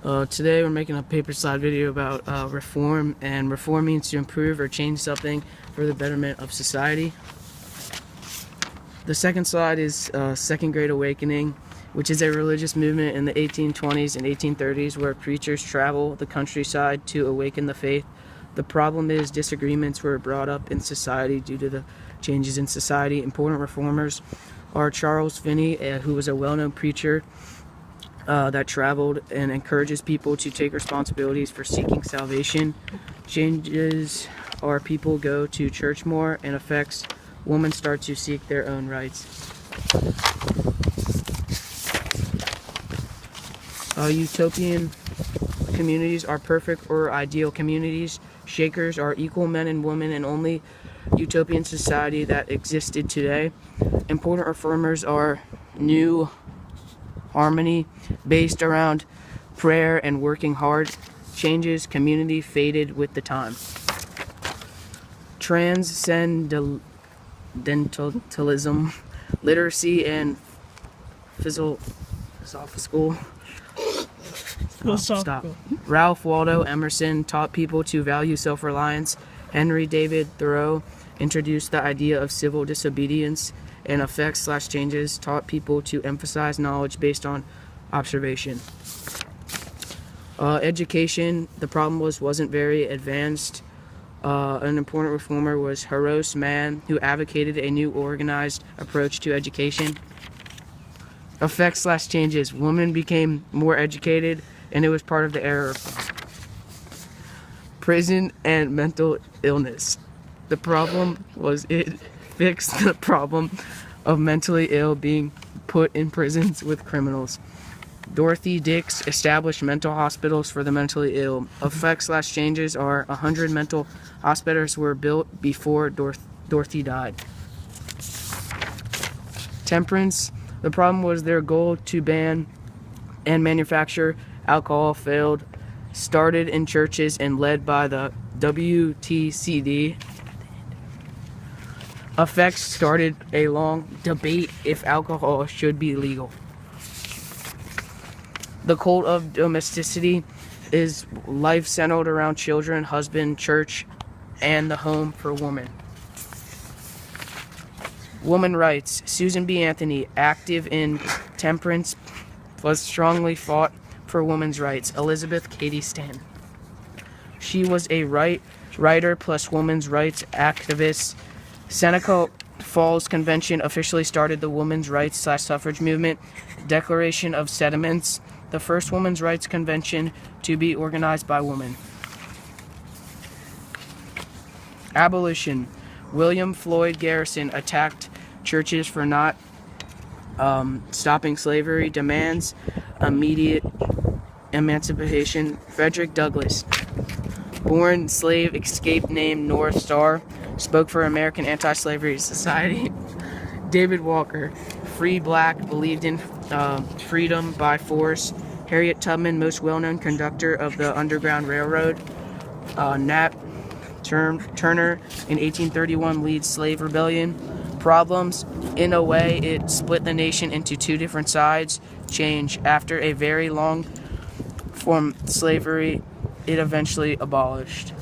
Today we're making a paper slide video about reform, and reform means to improve or change something for the betterment of society. The second slide is Second Great Awakening, which is a religious movement in the 1820s and 1830s where preachers travel the countryside to awaken the faith. The problem is disagreements were brought up in society due to the changes in society. Important reformers are Charles Finney, who was a well-known preacher that traveled and encourages people to take responsibilities for seeking salvation. Changes are people go to church more, and effects women start to seek their own rights. Utopian communities are perfect or ideal communities. Shakers are equal men and women in only utopian society that existed today. Important reformers are New Harmony, based around prayer and working hard. Changes community faded with the time. Transcendentalism, literacy and philosophical. Stop. Ralph Waldo Emerson taught people to value self-reliance. Henry David Thoreau introduced the idea of civil disobedience, and effects/changes taught people to emphasize knowledge based on observation. Education, the problem wasn't very advanced. An important reformer was Horace Mann, who advocated a new organized approach to education. Effects/changes, women became more educated, and it was part of the era. Prison and mental illness. The problem was it fixed the problem of mentally ill being put in prisons with criminals. Dorothy Dix established mental hospitals for the mentally ill. Effects/changes are 100 mental hospitals were built before Dorothy died. Temperance. The problem was their goal to ban and manufacture alcohol failed. Started in churches and led by the WTCD. Effects started a long debate if alcohol should be legal. The cult of domesticity is life centered around children, husband, church, and the home for women. Woman rights. Susan B. Anthony, active in temperance, was strongly fought for women's rights. Elizabeth Cady Stanton. She was a writer plus women's rights activist. Seneca Falls Convention officially started the women's rights/suffrage movement. Declaration of Sentiments, the first women's rights convention to be organized by women. Abolition. William Floyd Garrison attacked churches for not stopping slavery. Demands immediate emancipation. Frederick Douglass, born slave, escaped name North Star, spoke for American Anti-Slavery Society. David Walker, free black, believed in freedom by force. Harriet Tubman, most well-known conductor of the Underground Railroad. Nat Turner, in 1831, leads slave rebellion. Problems, in a way, it split the nation into two different sides. Change, after a very long form slavery, it eventually abolished.